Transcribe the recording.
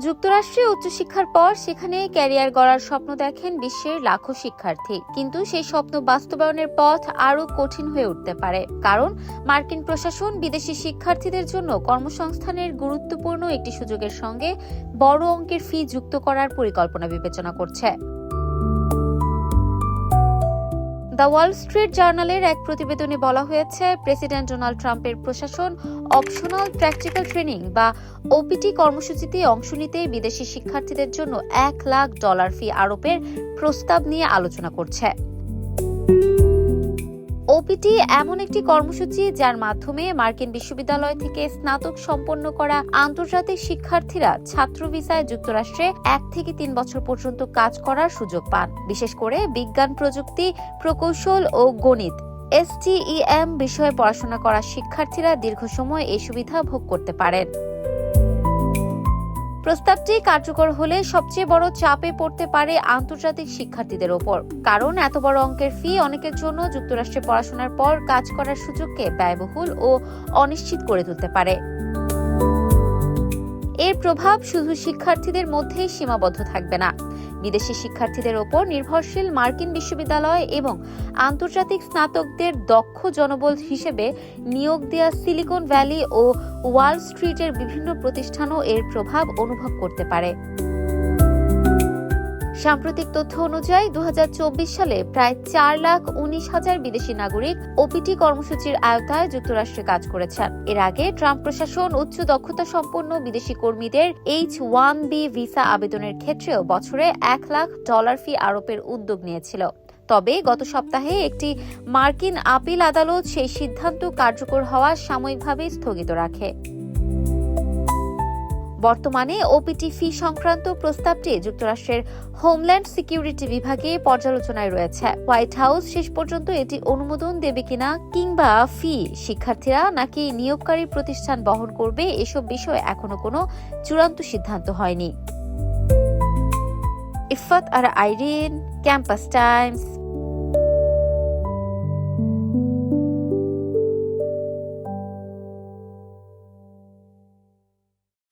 যুক্তরাষ্ট্রে উচ্চশিক্ষার পর সেখানে ক্যারিয়ার গড়ার স্বপ্ন দেখেন বিশ্বের লাখো শিক্ষার্থী, কিন্তু সেই স্বপ্ন বাস্তবায়নের পথ আরও কঠিন হয়ে উঠতে পারে। কারণ মার্কিন প্রশাসন বিদেশি শিক্ষার্থীদের জন্য কর্মসংস্থানের গুরুত্বপূর্ণ একটি সুযোগের সঙ্গে বড় অঙ্কের ফি যুক্ত করার পরিকল্পনা বিবেচনা করছে। দ্য ওয়াল স্ট্রিট জার্নালের এক প্রতিবেদনে বলা হয়েছে, প্রেসিডেন্ট ডোনাল্ড ট্রাম্পের প্রশাসন অপশনাল প্র্যাকটিক্যাল ট্রেনিং বা ওপিটি কর্মসূচিতে অংশ নিতে বিদেশি শিক্ষার্থীদের জন্য $1 লাখ ফি আরোপের প্রস্তাব নিয়ে আলোচনা করছে। ওপিটি এমন একটি কর্মসূচি যার মাধ্যমে মার্কিন বিশ্ববিদ্যালয় থেকে স্নাতক সম্পন্ন করা আন্তর্জাতিক শিক্ষার্থীরা ছাত্র ভিসায় যুক্তরাষ্ট্রে 1 থেকে 3 বছর পর্যন্ত কাজ করার সুযোগ পান। বিশেষ করে বিজ্ঞান, প্রযুক্তি, প্রকৌশল ও গণিত STEM বিষয়ে পড়াশোনা করা শিক্ষার্থীরা দীর্ঘ সময় এই সুবিধা ভোগ করতে পারেন। প্রস্তাবটি কার্যকর হলে সবচেয়ে বড় চাপে পড়তে পারে আন্তর্জাতিক শিক্ষার্থীদের ওপর, কারণ এত বড় অঙ্কের ফি অনেকের জন্য যুক্তরাষ্ট্রে পড়াশোনার পর কাজ করার সুযোগকে ব্যয়বহুল ও অনিশ্চিত করে তুলতে পারে। এর প্রভাব শুধু শিক্ষার্থীদের মধ্যেই সীমাবদ্ধ থাকবে না। বিদেশি শিক্ষার্থীদের ওপর নির্ভরশীল মার্কিন বিশ্ববিদ্যালয় এবং আন্তর্জাতিক স্নাতকদের দক্ষ জনবল হিসেবে নিয়োগ দেওয়া সিলিকন ভ্যালি ও ওয়াল স্ট্রিটের বিভিন্ন প্রতিষ্ঠানও এর প্রভাব অনুভব করতে পারে। সাম্প্রতিক তথ্য অনুযায়ী 2024 সালে প্রায় 4,19,000 বিদেশি নাগরিক ওপিটি কর্মসূচির আওতায় যুক্তরাষ্ট্রে কাজ করেছেন। এর আগে ট্রাম্প প্রশাসন উচ্চ দক্ষতা সম্পন্ন বিদেশি কর্মীদের H-1B ভিসা আবেদনের ক্ষেত্রেও বছরে $1 লাখ ফি আরোপের উদ্যোগ নিয়েছিল। তবে গত সপ্তাহে একটি মার্কিন আপিল আদালত সেই সিদ্ধান্ত কার্যকর হওয়া সাময়িকভাবে স্থগিত রাখে। বর্তমানে ওপিটি ফি সংক্রান্ত প্রস্তাবটি যুক্তরাষ্ট্রের হোমল্যান্ড সিকিউরিটি বিভাগে পর্যালোচনায় রয়েছে। হোয়াইট হাউস শেষ পর্যন্ত এটি অনুমোদন দেবে কিনা কিংবা ফি শিক্ষার্থীরা নাকি নিয়োগকারী প্রতিষ্ঠান বহন করবে, এসব বিষয়ে এখনো কোনো চূড়ান্ত সিদ্ধান্ত হয়নি। ইফাত আর আইরিন, ক্যাম্পাস টাইমস।